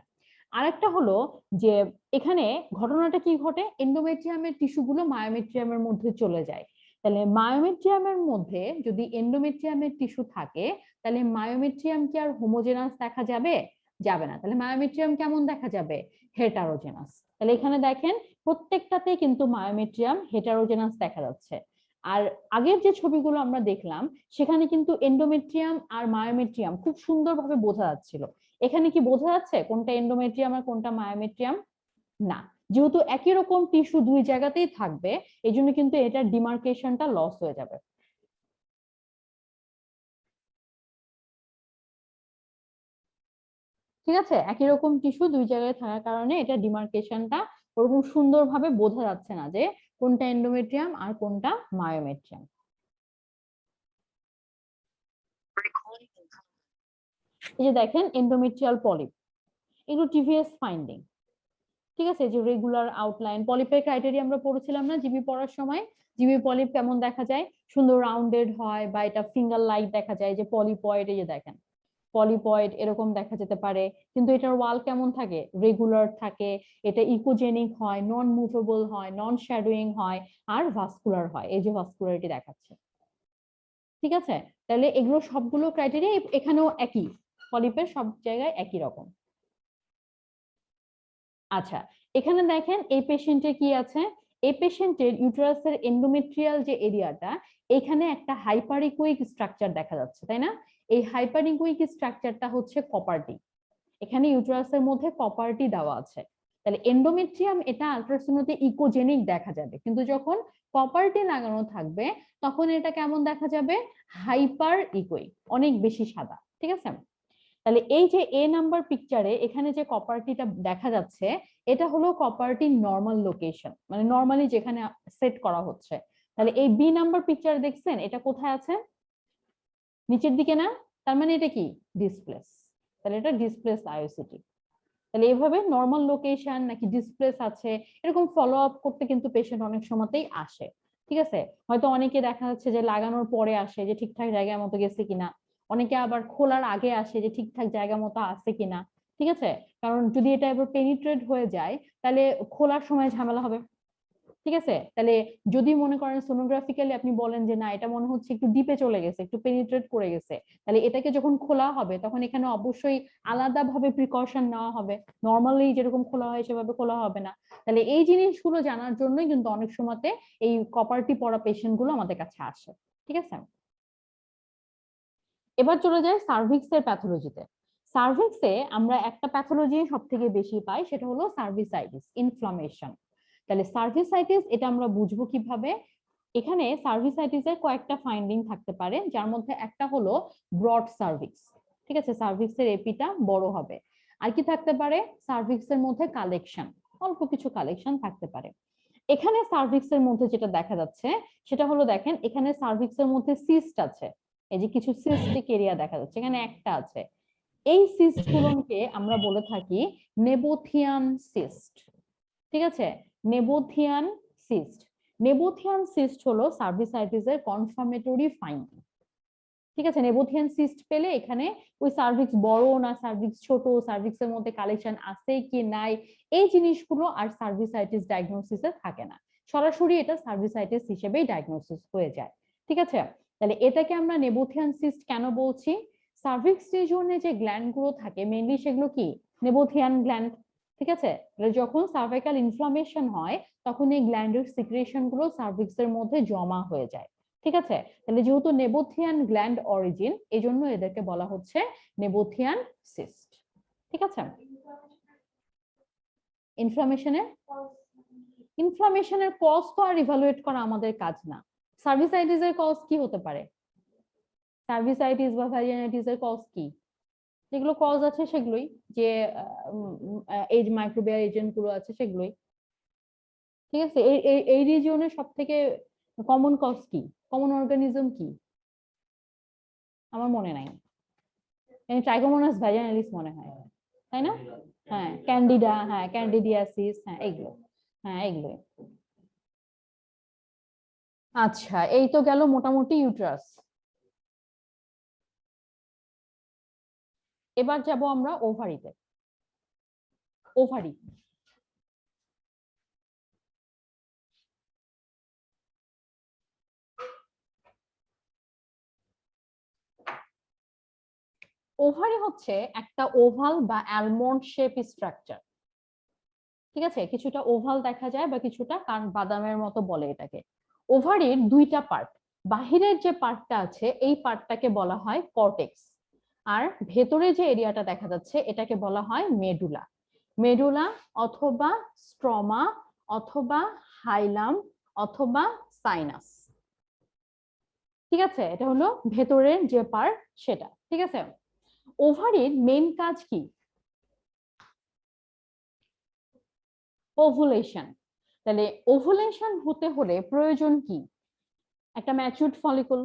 আরেকটা হলো যে এখানে ঘটনাটা কি ঘটে, এন্ডোমেট্রিয়ামের টিস্যুগুলো মায়োমেট্রিয়ামের মধ্যে চলে যায়। তাহলে মায়োমেট্রিয়ামের মধ্যে যদি এন্ডোমেট্রিয়ামের টিস্যু থাকে তাহলে মায়োমেট্রিয়াম কি আর হোমোজেনাস দেখা যাবে? যাবে না। তাহলে মায়োমেট্রিয়াম কেমন দেখা যাবে? হেটারোজেনাস। তাহলে এখানে দেখেন প্রত্যেকটাতে কিন্তু মায়োমেট্রিয়াম হেটারোজেনাস দেখা যাচ্ছে। আর আগের যে ছবিগুলো আমরা দেখলাম সেখানে কিন্তু এন্ডোমেট্রিয়াম আর মায়োমেট্রিয়াম খুব সুন্দরভাবে বোঝা যাচ্ছিল। এখানে কি বোঝা যাচ্ছে কোনটা এন্ডোমেট্রিয়াম আর কোনটা মায়োমেট্রিয়াম? না। যেহেতু একই রকম টিস্যু দুই জায়গাতেই থাকবে এই জন্য কিন্তু এটার ডিমার্কেশনটা লস হয়ে যাবে। ঠিক আছে, একই রকম টিস্যু দুই জায়গায় থাকার কারণে এটা ডিমার্কেশনটা ওরকম সুন্দরভাবে বোঝা যাচ্ছে না যে কোনটা এন্ডোমেট্রিয়াম আর কোনটা মায়োমেট্রিয়াম। এই যে দেখেন এন্ডোমেট্রিয়াল পলিপ, এগুলো টিভিএস ফাইন্ডিং। ঠিক আছে, যে রেগুলার আউটলাইন পলিপের ক্রাইটেরিয়া আমরা পড়েছিলাম না জিবি পড়ার সময়? জিবি পলিপ কেমন দেখা যায়? সুন্দর রাউন্ডেড হয় বা এটা ফিঙ্গার লাইক দেখা যায়, যে পলিপয়েড, এই যে দেখেন পলিপয়েড এরকম দেখা যেতে পারে। কিন্তু এটার ওয়াল কেমন থাকে? রেগুলার থাকে, এটা ইকোজেনিক হয়, নন মুভেবল হয়, নন শ্যাডোয়িং হয়, আর ভাস্কুলার হয়, এই যে ভাস্কুলারিটি দেখাচ্ছে। ঠিক আছে, তাহলে এগুলো সবগুলো ক্রাইটেরিয়া এখানেও একই, পলিপের সব জায়গায় একই রকম। আচ্ছা, এখানে দেখেন এই পেশেন্টের কি আছে? এই পেশেন্টের ইউটেরাসের এন্ডোমেট্রিয়াল যে এরিয়াটা, এখানে একটা হাইপারিকুইক স্ট্রাকচার দেখা যাচ্ছে, তাই না? এই হাইপারিকুইক স্ট্রাকচারটা হচ্ছে কপারটি। এখানে ইউটেরাসের মধ্যে কপারটি দেওয়া আছে। তাহলে এন্ডোমেট্রিয়াম এটা আল্ট্রাসোনোতে ইকোজেনিক দেখা যাবে, কিন্তু যখন কপারটি লাগানো থাকবে তখন এটা কেমন দেখা যাবে? হাইপার ইকুইক, অনেক বেশি সাদা। ঠিক আছে, তাহলে এই যে এ নাম্বার পিকচারে এখানে যে কপারটিটা দেখা যাচ্ছে এটা হলো কপারটি নর্মাল লোকেশন, মানে নর্মালি যেখানে সেট করা হচ্ছে। তাহলে এই বি নাম্বার পিকচার দেখছেন এটা কোথায় আছে? নিচের দিকে না? তার মানে এটা কি? ডিসপ্লেস। তাহলে এটা ডিসপ্লেস আইওসিটি। তাহলে এইভাবে নর্মাল লোকেশন নাকি ডিসপ্লেস আছে এরকম ফলো আপ করতে কিন্তু পেশেন্ট অনেক সময়তেই আসে। ঠিক আছে, হয়তো অনেকে দেখা যাচ্ছে যে লাগানোর পরে আসে যে ঠিকঠাক জায়গা মতো গেছে কিনা, অনেকে আবার খোলার আগে আসে যে ঠিকঠাক জায়গা মতো আছে কিনা। ঠিক আছে, কারণ যদি এটা এবার পেনিট্রেট হয়ে যায় তাহলে খোলার সময় ঝামেলা হবে। ঠিক আছে, তাহলে যদি মনে করেন সোনোগ্রাফিক্যালি আপনি বলেন যে না এটা মনে হচ্ছে একটু ডিপে চলে গেছে, একটু পেনিট্রেট করে গেছে, তাহলে এটাকে যখন খোলা হবে তখন এখানে অবশ্যই আলাদাভাবে প্রিকশন নেওয়া হবে। নর্মালি যেরকম খোলা হয় সেভাবে খোলা হবে না। তাহলে এই জিনিসগুলো জানার জন্যই কিন্তু অনেক সময়তে এই কপারটি পড়া পেশেন্ট গুলো আমাদের কাছে আসে। ঠিক আছে, এবার চলে যায় সার্ভিক্স এর প্যাথোলজিতে। সার্ভিক্সে আমরা একটা প্যাথোলজি সব থেকে বেশি পাই, সেটা হলো সার্ভিসাইটিস, ইনফ্লামেশন। তাহলে সার্ভিসাইটিস এটা আমরা বুঝবো কিভাবে? এখানে সার্ভিসাইটিসের কয়েকটা ফাইন্ডিং থাকতে পারে, যার মধ্যে একটা হলো ব্রড সার্ভিক্স। ঠিক আছে, সার্ভিক্সের এপিটা বড় হবে। আর কি থাকতে পারে? সার্ভিক্সের মধ্যে কালেকশন, অল্প কিছু কালেকশন থাকতে পারে। এখানে সার্ভিক্সের মধ্যে যেটা দেখা যাচ্ছে সেটা হলো দেখেন এখানে সার্ভিক্সের মধ্যে সিস্ট আছে, এই যে কিছু সিস্টিক এরিয়া দেখা যাচ্ছে, এখানে একটা আছে। এই সিস্ট গুলোকে আমরা বলে থাকি নেবোথিয়ান সিস্ট। ঠিক আছে, নেবোথিয়ান সিস্ট। নেবোথিয়ান সিস্ট হলো সার্ভিসাইটিসের কনফার্মেটরি ফাইন্ডিং। ঠিক আছে, নেবোথিয়ান সিস্ট পেলে এখানে ওই সার্ভিক্স বড় না সার্ভিক্স ছোট, সার্ভিক্সের মধ্যে কালেকশন আছে কি নাই, এই জিনিসগুলো আর সার্ভিসাইটিস ডায়াগনোসিসে থাকে না, সরাসরি এটা সার্ভিসাইটিস হিসেবেই ডায়াগনোসিস হয়ে যায়। ঠিক আছে, তাহলে এটাকে আমরা নেবোথিয়ান সিস্ট কেন বলছি? সার্ভিক্স রিজিয়নে যে গ্ল্যান্ড গুলো থাকে মেইনলি সেগুলো কি? নেবোথিয়ান গ্ল্যান্ড। ঠিক আছে, যখন সার্ভাইকাল ইনফ্লামেশন হয় তখন এই গ্ল্যান্ডের সিক্রেশন গুলো সার্ভিক্সের মধ্যে জমা হয়ে যায়। ঠিক আছে, তাহলে যেহেতু নেবোথিয়ান গ্ল্যান্ড অরিজিন, এই জন্য এদেরকে বলা হচ্ছে নেবোথিয়ান সিস্ট। ঠিক আছে, ইনফ্লামেশনের কজ তো আর ইভালুয়েট করা আমাদের কাজ না। সার্ভিসাইটিস এর কজ কি হতে পারে? সার্ভিসাইটিস বা ভ্যাজিনাইটিস এর কজ কি? যেগুলো কজ আছে সেগুলোই, যে এই মাইক্রোবিয়াল এজেন্ট গুলো আছে সেগুলোই। ঠিক আছে, এই রিজিয়নের সব থেকে কমন কজ কি, কমন অর্গানিজম কি? আমার মনে নাই, ট্রাইকোমোনাস ভ্যাজিনালিস মনে হয়, তাই না? হ্যাঁ, ক্যান্ডিডা, হ্যাঁ ক্যান্ডিডিয়াসিস, হ্যাঁ এগুলো, হ্যাঁ এগুলো। আচ্ছা, এই তো গেল মোটামুটি ইউট্রাস। এবার যাব আমরা ওভারিতে। ওভারি, ওভারি হচ্ছে একটা ওভাল বা অ্যালমন্ড শেপ স্ট্রাকচার। ঠিক আছে, কিছুটা ওভাল দেখা যায় বা কিছুটা কান বাদামের মতো বলে এটাকে। ওভারির দুইটা পার্ট, বাহিরের যে পার্টটা আছে এই পার্টটাকে বলা হয় কর্টেক্স, আর ভেতরে যে এরিয়াটা দেখা যাচ্ছে এটাকে বলা হয় মেডুলা। মেডুলা অথবা স্ট্রমা অথবা হাইলাম অথবা সাইনাস। ঠিক আছে, এটা হলো ভেতরের যে পার্ট সেটা। ঠিক আছে, ওভারির মেইন কাজ কি? ওভুলেশন। তাহলে ওভুলেশন হতে হলে প্রয়োজন কি? একটা ম্যাচিউরড ফলিকুল।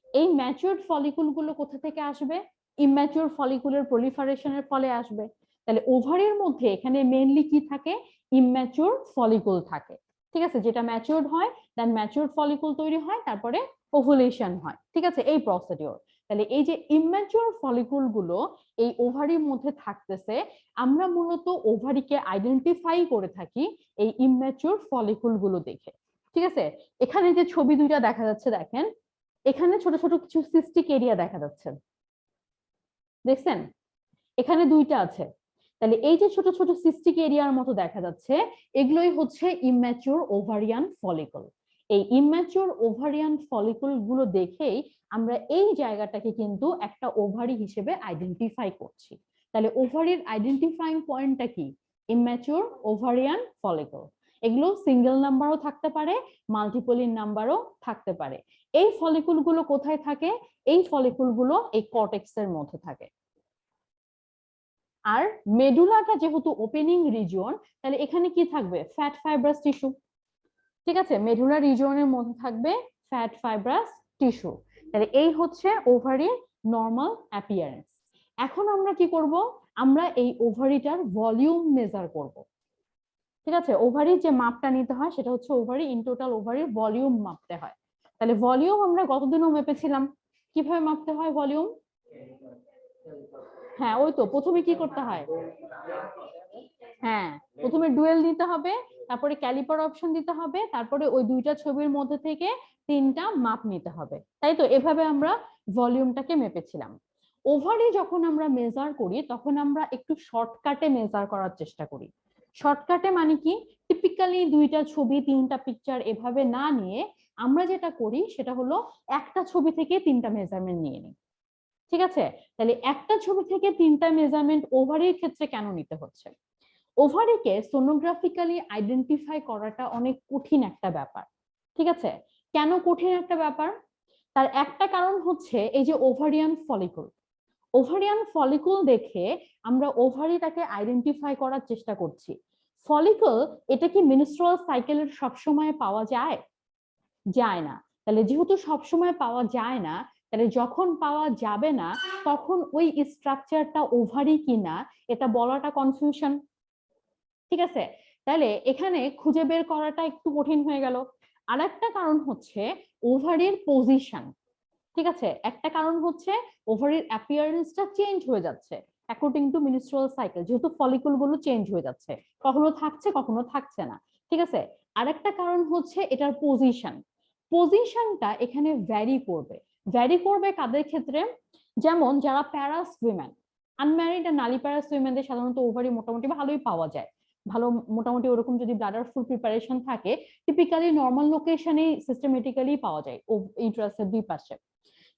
এই ম্যাচিউরড ফলিকুল গুলো কোথা থেকে আসবে? ইম্যাচিউর ফলিকুলের প্রলিফারেশনের ফলে আসবে। তাহলে ওভারির মধ্যে এখানে মেইনলি কি থাকে? ইম্যাচিউর ফলিকুল থাকে। ঠিক আছে, যেটা ম্যাচিউরড হয়, দেন ম্যাচিউরড ফলিকুল তৈরি হয়, তারপরে ওভুলেশন হয়। ঠিক আছে, এই প্রসিডিওর। তাহলে এই যে ইম্যাচিউর ফলিকুল গুলো এই ওভারির মধ্যে থাকতেছে, আমরা মূলত ওভারিকে আইডেন্টিফাই করে থাকি এই ইম্যাচিউর ফলিকুল গুলো দেখে। ঠিক আছে, এখানে যে ছবি দুইটা দেখা যাচ্ছে দেখেন, এখানে ছোট ছোট কিছু সিস্টিক এরিয়া দেখা যাচ্ছে, দেখছেন? এখানে দুইটা আছে। তাহলে এই যে ছোট ছোট সিস্টিক এরিয়ার মতো দেখা যাচ্ছে, এগুলোই হচ্ছে ইম্যাচিউর ওভারিয়ান ফলিকল। এই ইম্যাচিউর ওভারিয়ান ফলিকল গুলো দেখেই আমরা এই জায়গাটাকে কিন্তু একটা ওভারি হিসেবে আইডেন্টিফাই করছি। তাহলে ওভারির আইডেন্টিফাইং পয়েন্টটা কি? Immature ovarian follicle. এগুলো সিঙ্গেল নাম্বারও থাকতে পারে, মাল্টিপল ইন নাম্বারও থাকতে পারে। এই ফলিকুল গুলো কোথায় থাকে? এই ফলিকুল গুলো এই কর্টেক্সের মধ্যে থাকে। আর মেডুলাটা যেহেতু ওপেনিং রিজিয়ন, তাহলে এখানে কি থাকবে? Fat fibrous tissue. ঠিক আছে, মেডুলা রিজিয়নের মধ্যে থাকবে ফ্যাট ফাইব্রাস টিস্যু। তাহলে এই হচ্ছে ওভারির নর্মাল অ্যাপিয়ারেন্স। এখন আমরা কি করব? আমরা এই ওভারিটার ভলিউম মেজার করব। ঠিক আছে, ওভারির যে মাপটা নিতে হয় সেটা হচ্ছে ওভারি ইন টোটাল ওভারির ভলিউম মাপতে হয়। তাহলে ভলিউম আমরা গতদিনও মেপেছিলাম। কিভাবে মাপতে হয় ভলিউম? হ্যাঁ, ওই তো প্রথমে কি করতে হয়? হ্যাঁ, প্রথমে ডুয়েল দিতে হবে, তারপরে ক্যালিপার অপশন দিতে হবে, তারপরে ওই দুইটা ছবির মধ্যে থেকে তিনটা মাপ নিতে হবে। তাই তো, এভাবে আমরা ভলিউমটাকে মেপেছিলাম। ওভারি যখন আমরা মেজার করি তখন আমরা একটু শর্টকাটে মেজার করার চেষ্টা করি। শর্টকাটে মানে কি? টিপিক্যালি দুইটা ছবি তিনটা পিকচার এভাবে না নিয়ে আমরা যেটা করি সেটা হলো একটা ছবি থেকে তিনটা মেজারমেন্ট নিয়ে নিই। ঠিক আছে, তাহলে একটা ছবি থেকে তিনটা মেজারমেন্ট ওভারির ক্ষেত্রে কেন নিতে হচ্ছে? ওভারিকে সোনোগ্রাফিক্যালি আইডেন্টিফাই করাটা অনেক কঠিন একটা ব্যাপার। ঠিক আছে, কেন কঠিন একটা ব্যাপার? তার একটা কারণ হচ্ছে এই যে ওভারিয়ান ফলিকুল। ওভারিয়ান ফলিকুল দেখে আমরা ওভারিটাকে আইডেন্টিফাই করার চেষ্টা করছি। ফলিকুল, এটা কি মেনস্ট্রুয়াল সাইকেলের সবসময় পাওয়া যায়? যায় না। তাহলে যেহেতু সবসময় পাওয়া যায় না, তাহলে যখন পাওয়া যাবে না তখন ওই স্ট্রাকচারটা ওভারি কিনা এটা বলাটা কনফিউশন। ঠিক আছে, তাহলে এখানে খুঁজে বের করাটা একটু কঠিন হয়ে গেল। আরেকটা কারণ হচ্ছে ওভারির পজিশন। ঠিক আছে, একটা কারণ হচ্ছে ওভারির অ্যাপিয়ারেন্সটা চেঞ্জ হয়ে যাচ্ছে অ্যাকর্ডিং টু মিনিস্ট্রুয়াল সাইকেল, যেহেতু ফলিকুল গুলো চেঞ্জ হয়ে যাচ্ছে, কখনো থাকছে কখনো থাকছে না। ঠিক আছে, আরেকটা কারণ হচ্ছে এটার পজিশন। পজিশনটা এখানে ভ্যারি করবে। ভ্যারি করবে কাদের ক্ষেত্রে? যেমন যারা প্যারাস উইমেন, আনম্যারিড আর নালী প্যারাস উইমেনদের সাধারণত ওভারি মোটামুটি ভালোই পাওয়া যায়। ভালো মোটামুটি ওরকম যদি ব্লাডার ফুল প্রিপারেশন থাকে, টিপিক্যালি নর্মাল লোকেশনেই সিস্টেমেটিক্যালি পাওয়া যায় ইউটেরাসের দুই পাশে।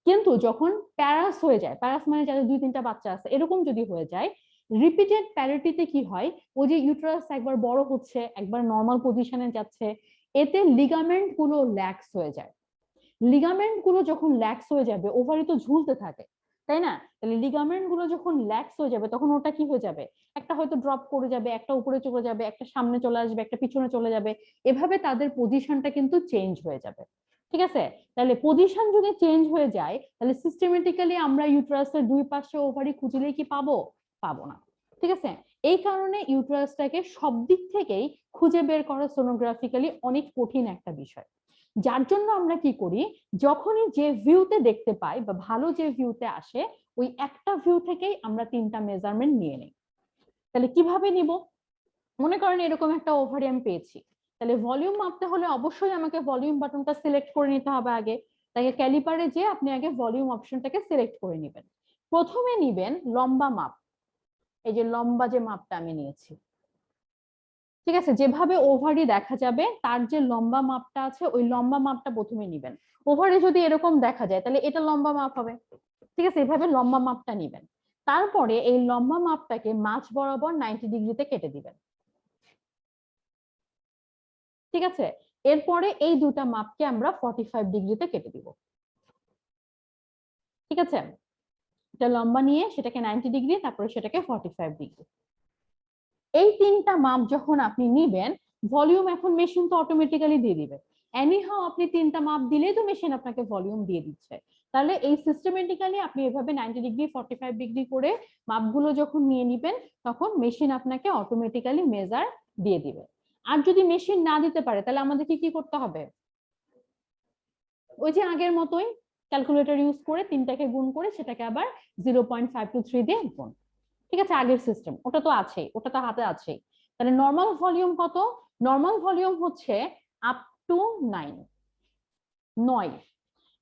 কিন্তু যখন প্যারাস হয়ে যায়, প্যারাস মানে যাদের 2-3টা বাচ্চা আছে এরকম যদি হয়ে যায়, রিপিটেড প্যারিটিতে কি হয়, ওই যে ইউটেরাস একবার বড় হচ্ছে একবার নর্মাল পজিশনে যাচ্ছে, এতে লিগামেন্ট গুলো ল্যাক্স হয়ে যায়। লিগামেন্ট গুলো যখন ল্যাক্স হয়ে যাবে, ওভারি তো ঝুলতে থাকে তাই না, তাহলে লিগামেন্ট গুলো যখন ল্যাক্স হয়ে যাবে তখন ওটা কি হয়ে যাবে, একটা হয়তো ড্রপ করে যাবে, একটা উপরে চলে যাবে, একটা সামনে চলে আসবে, একটা পিছনে চলে যাবে, এভাবে তাদের পজিশনটা কিন্তু চেঞ্জ হয়ে যাবে। ঠিক আছে, তাহলে পজিশন যদি চেঞ্জ হয়ে যায় তাহলে সিস্টেমেটিক্যালি আমরা ইউটেরাসের দুই পাশে ওভারি খুঁজলেই কি পাবো, পাবো না। ঠিক আছে, এই কারণে ইউটেরাসটাকে সব দিক থেকেই খুঁজে বের করা সোনোগ্রাফিক্যালি অনেক কঠিন একটা বিষয়। যার জন্য আমরা কি করি, যখনই যে ভিউতে দেখতে পাই বা ভালো যে ভিউতে আসে, ওই একটা ভিউ থেকেই আমরা 3টা মেজারমেন্ট নিয়ে নিই। তাহলে কিভাবে নিব, মনে করেন এরকম একটা ওভারি আমি পেয়েছি, তাহলে ভলিউম মাপতে হলে অবশ্যই আমাকে ভলিউম বাটনটা সিলেক্ট করে নিতে হবে আগে। তাকে ক্যালিপারে যে আপনি আগে ভলিউম অপশনটাকে সিলেক্ট করে নেবেন। প্রথমে নিবেন লম্বা মাপ, এই যে লম্বা যে মাপটা আমি নিয়েছি, ঠিক আছে, যেভাবে ওভারি দেখা যাবে তার যে লম্বা মাপটা আছে ওই লম্বা মাপটা প্রথমে নিবেন। ওভারি যদি এরকম দেখা যায় তাহলে এটা লম্বা মাপ হবে। ঠিক আছে, এভাবে লম্বা মাপটা নিবেন। তারপরে এই লম্বা মাপটাকে মাঝ বরাবর 90 ডিগ্রিতে কেটে দিবেন। ঠিক আছে, এরপরে এই দুটা মাপকে আমরা 45 ডিগ্রিতে কেটে দিব। ঠিক আছে, এটা লম্বা নিয়ে সেটাকে 90 ডিগ্রি, তারপরে সেটাকে 45 ডিগ্রি। এই 3টা মাপ যখন আপনি নিবেন, ভলিউম এখন মেশিন তো অটোমেটিক্যালি দিয়ে দিবে। এনিহাও আপনি 3টা মাপ দিলেই তো মেশিন আপনাকে ভলিউম দিয়ে দিচ্ছে। তাহলে এই সিস্টেমেটিক্যালি আপনি এভাবে 90 ডিগ্রি 45 ডিগ্রি করে মাপগুলো যখন নিয়ে নিবেন, তখন মেশিন আপনাকে অটোমেটিক্যালি মেজার দিয়ে দিবে। আর যদি মেশিন না দিতে পারে তাহলে আমাদেরকে কি করতে হবে, ওই যে আগের মতোই ক্যালকুলেটর ইউজ করে 3টাকে গুণ করে সেটাকে আবার 0.523 দিয়ে গুণ। ঠিক আছে, আগের সিস্টেম ওটা তো আছেই, ওটা তো হাতে আছেই। তাহলে নর্মাল ভলিউম কত, নর্মাল ভলিউম হচ্ছে আপ টু 9। 9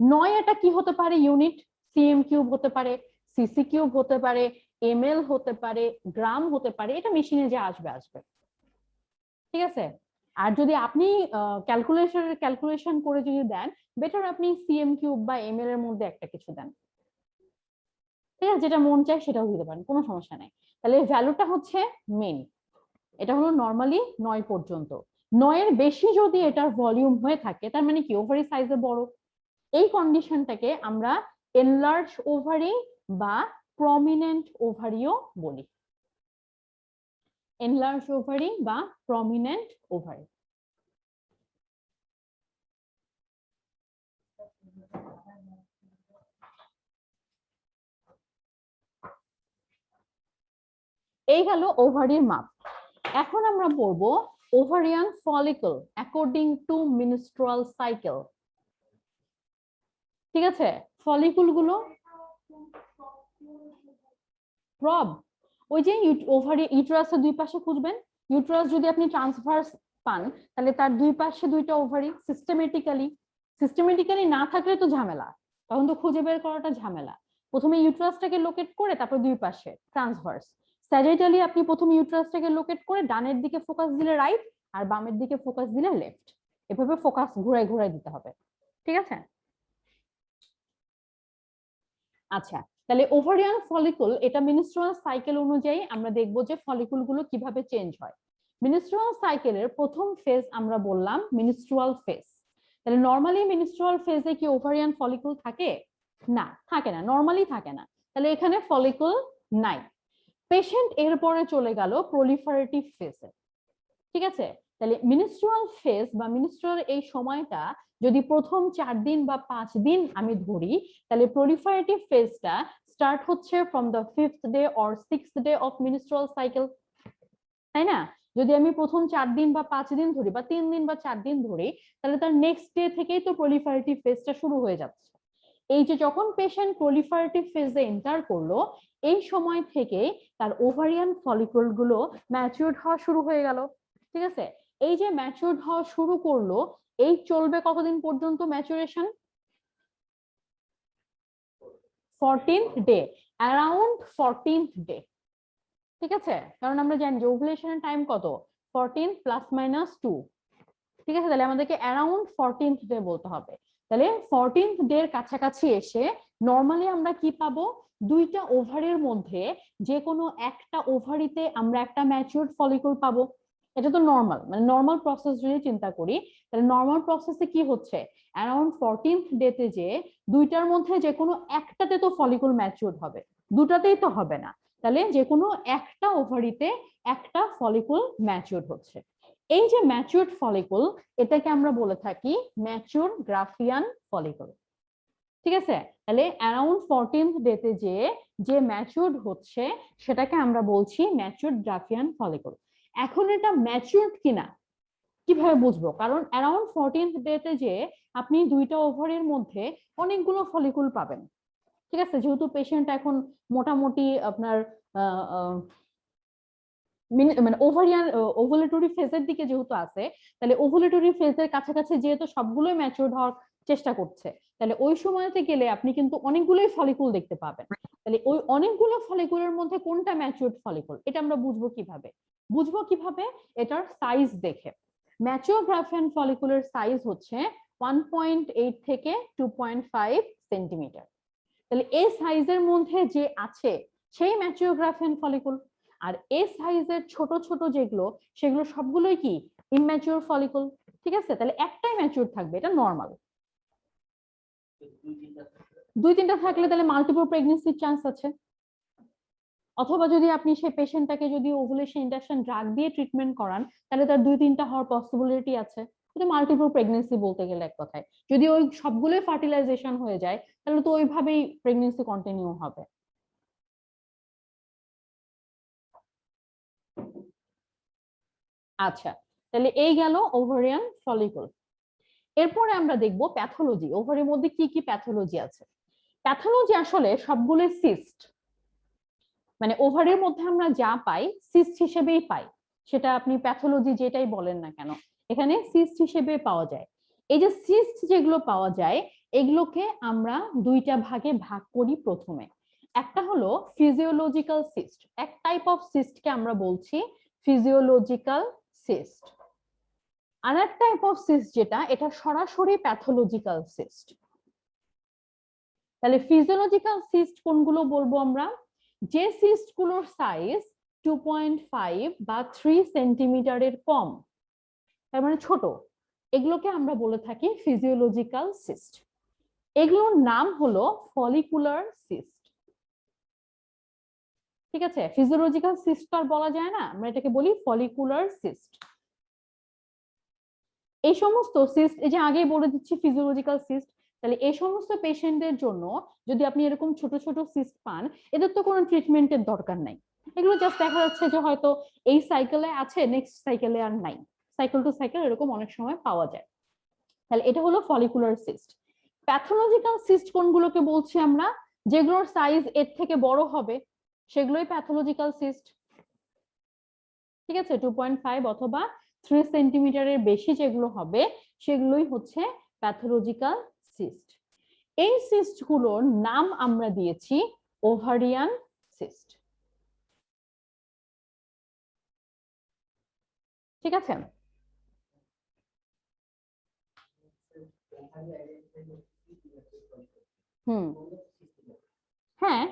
9 এটা কি হতে পারে, ইউনিট, সিএম কিউব হতে পারে, সিসি কিউব হতে পারে, এমএল হতে পারে, গ্রাম হতে পারে, এটা মেশিনে যে আসবে আসবে। ঠিক আছে, আর যদি আপনি ক্যালকুলেশন করে যদি দেন, বেটার আপনি সিএম কিউব বা এমএল এর মধ্যে একটা কিছু দেন। ঠিক আছে, যেটা মন চায় সেটাও দিতে পারেন, কোনো সমস্যা নেই। তাহলে ভ্যালুটা হচ্ছে মেন, এটা হলো নরমালি 9 পর্যন্ত। 9 এর বেশি যদি এটার ভলিউম হয়ে থাকে তার মানে কি ওভারি সাইজে বড়, এই কন্ডিশনটাকে আমরা এনলার্জ ওভারি বা প্রমিনেন্ট ওভারিও বলি। এনলার্জ ওভারি বা প্রমিনেন্ট ওভারি। এই গেল ওভারির মাপ। এখন আমরা পড়বো ovarian follicle according to menstrual cycle. ঠিক আছে, ফলিকুল গুলো প্রব, ওই যে ওভারি ইউটেরাসের দুই পাশে খুঁজবেন, ইউটেরাস যদি আপনি ট্রান্সভার্স পান তাহলে তার দুই পাশে দুইটা ওভারি সিস্টেমেটিক্যালি না থাকলে তো ঝামেলা, তখন তো খুঁজে বের করাটা ঝামেলা। প্রথমে ইউটেরাসটাকে লোকেট করে তারপর দুই পাশে ট্রান্সভার্স, স্যাজিটালি আপনি প্রথম ইউটেরাসটাকে লোকেট করে ডানের দিকে ফোকাস দিলে রাইট আর বামের দিকে ফোকাস দিলে লেফট, এভাবে ফোকাস ঘুরাই ঘুরাই দিতে হবে। ঠিক আছে, আচ্ছা, তাহলে ওভারিয়ান ফলিকুল এটা মিনস্ট্রুয়াল সাইকেল অনুযায়ী আমরা দেখব যে ফলিকুল গুলো কিভাবে চেঞ্জ হয়। মিনস্ট্রুয়াল সাইকেলের প্রথম ফেজ আমরা বললাম মিনস্ট্রুয়াল ফেজ। তাহলে নরমালি মিনস্ট্রুয়াল ফেজে কি ওভারিয়ান ফলিকুল থাকে, না থাকে না, নরমালি থাকে না, তাহলে এখানে ফলিকুল নাই। পেশেন্ট এরপরে চলে গেল প্রলিফারেটিভ ফেজে। ঠিক আছে, তাহলে মিনস্ট্রুয়াল ফেজ বা মিনস্ট্রুয়াল এই সময়টা যদি প্রথম 4 দিন বা 5 দিন আমি ধরি, তাহলে প্রলিফারেটিভ ফেজটা স্টার্ট হচ্ছে from the 5th day or 6th day of menstrual cycle, তাই না? যদি আমি প্রথম 4 দিন বা 5 দিন ধরি বা 3 দিন বা 4 দিন ধরি, তাহলে তার নেক্সট ডে থেকেই তো প্রলিফারেটিভ ফেজটা শুরু হয়ে যাচ্ছে। এই যে যখন পেশেন্ট প্রলিফারেটিভ ফেজে এন্টার করলো, এই সময় থেকে তার ওভারিয়ান ফলিকল গুলো ম্যাচিউরড হওয়া শুরু হয়ে গেল। ঠিক আছে, এই যে ম্যাচিউরড হওয়া শুরু করলো, এই চলবে কতদিন পর্যন্ত maturation, 14th day, around 14th day. ঠিক আছে, কারণ আমরা জানি যে ওভুলেশনের টাইম কত, 14th প্লাস মাইনাস 2, ঠিক আছে? তাহলে আমাদেরকে অ্যারাউন্ড 14th ডে বলতে হবে। তাহলে 14th ডে এর কাছাকাছি এসে নরমালি আমরা কি পাবো, দুইটা ওভারের মধ্যে যে কোনো একটা ওভারিতে আমরা একটা ম্যাচিউরড ফলিকল পাবো। এটা তো নর্মাল, মানে নর্মাল প্রসেস যদি চিন্তা করি, তাহলে নর্মাল প্রসেসে কি হচ্ছে, অ্যারাউন্ড 14th ডেতে যে দুইটার মধ্যে যে কোনো একটাতে তো ফলিকল ম্যাচিউরড হবে, দুটাতেই তো হবে না। তাহলে যে কোনো একটা ওভারিতে একটা ফলিকল ম্যাচিউরড হচ্ছে। এই যে ম্যাচিউরড ফলিকল, এটাকে আমরা বলে থাকি ম্যাচিউর গ্রাফিয়ান ফলিকল, ঠিক আছে? তাহলে অ্যারাউন্ড 14th ডেতে যে ম্যাচিউরড হচ্ছে সেটাকে আমরা বলছি ম্যাচিউরড গ্রাফিয়ান ফলিকল। এখন এটা ম্যাচিউরড কিনা কিভাবে বুঝবো, কারণ অ্যারাউন্ড 14th ডেতে যে আপনি দুইটা ওভারের মধ্যে অনেকগুলো ফলিকুল পাবেন, ঠিক আছে? যেহেতু পেশেন্ট এখন মোটামুটি আপনার মানে ওভারিয়ান ওভুলেটরি ফেজের দিকে যেহেতু আছে, তাহলে ওভুলেটরি ফেজের কাছাকাছি যেহেতু সবগুলোই ম্যাচিউরড হওয়ার চেষ্টা করছে, তাহলে ওই সময়তে গেলে আপনি কিন্তু অনেকগুলোই ফলিকুল দেখতে পাবেন। তাহলে ওই অনেকগুলো ফলিকুলের মধ্যে কোনটা ম্যাচিউরড ফলিকুল এটা আমরা বুঝবো কিভাবে? এটার সাইজ দেখে। ম্যাচিউর গ্রাফিয়ান ফলিকুলের সাইজ হচ্ছে 1.8 থেকে 2.5 সেন্টিমিটার। তাহলে এই সাইজের মধ্যে যে আছে সেই ম্যাচিউর গ্রাফিয়ান ফলিকুল, আর এই সাইজের ছোট ছোট যেগুলো সেগুলো সবগুলোই কি ইমম্যাচিউর ফলিকুল, ঠিক আছে? তাহলে একটাই ম্যাচিউর থাকবে, এটা নরমাল। দুই তিনটা থাকলে তাহলে মাল্টিপল প্রেগন্যান্সির চান্স আছে। অথবা যদি আপনি সেই পেশেন্টটাকে যদি ওভুলেশন ইন্ডাকশন ড্রাগ দিয়ে ট্রিটমেন্ট করান, তাহলে তার দুই তিনটা হওয়ার পসিবিলিটি আছে। এটা মাল্টিপল প্রেগন্যান্সি বলতে গেলে এক কথায়। যদি ওই সবগুলোই ফার্টিলাইজেশন হয়ে যায় তাহলে তো ওইভাবেই প্রেগন্যান্সি কন্টিনিউ হবে। আচ্ছা, তাহলে এই গেল ওভারিয়ান ফলিকল। এরপরে আমরা দেখব প্যাথোলজি, ওভারির মধ্যে কি কি প্যাথোলজি আছে। প্যাথোলজি আসলে সবগুলো সিস্ট, মানে ওভারের মধ্যে আমরা যা পাই সিস্ট হিসেবেই পাই, সেটা আপনি প্যাথোলজি যেটাই বলেন না কেন, এখানে সিস্ট হিসেবে পাওয়া যায়। এই যে সিস্ট যেগুলো পাওয়া যায় এগুলোকে আমরা দুইটা ভাগে ভাগ করি। প্রথমে একটা হলো ফিজিওলজিক্যাল সিস্ট, এক টাইপ অফ সিস্টকে আমরা বলছি ফিজিওলজিক্যাল সিস্ট। আর এক টাইপ অফ সিস্ট যেটা, এটা সরাসরি প্যাথোলজিক্যাল সিস্ট। তাহলে ফিজিওলজিক্যাল সিস্ট কোনগুলো বলবো আমরা, যে সিস্ট গুলোর সাইজ 2.5 বা 3 সেন্টিমিটারের কম, তার মানে ছোট, এগুলোকে আমরা বলে থাকি ফিজিওলজিক্যাল সিস্ট। এগুলোর নাম হলো ফলিকুলার সিস্ট, ঠিক আছে? ফিজিওলজিক্যাল সিস্ট আর বলা যায় না, আমরা এটাকে বলি ফলিকুলার সিস্ট। এই সমস্ত সিস্ট, এই যে আগেই বলে দিচ্ছি ফিজিওলজিক্যাল সিস্ট, তাহলে এই সমস্ত পেশেন্টদের জন্য যদি আপনি এরকম ছোট ছোট সিস্ট পান, এদের তো কোনো ট্রিটমেন্টের দরকার নাই। এগুলো জাস্ট দেখা যাচ্ছে যে হয়তো এই সাইকেলে আছে, নেক্সট সাইকেলে আর নাই, সাইকেল টু সাইকেল এরকম অনেক সময় পাওয়া যায়। তাহলে এটা হলো ফলিকুলার সিস্ট। প্যাথোলজিক্যাল সিস্ট কোনগুলোকে বলছি আমরা, যেগুলোর সাইজ এর থেকে বড় হবে সেগুলোই প্যাথোলজিক্যাল সিস্ট, ঠিক আছে? 2.5 অথবা 3 সেন্টিমিটারের বেশি যেগুলো হবে সেগুলোই হচ্ছে প্যাথোলজিক্যাল সিস্ট। এই সিস্ট গুলোর নাম আমরা দিয়েছি ওভারিয়ান সিস্ট, ঠিক আছে? হুম, হ্যাঁ,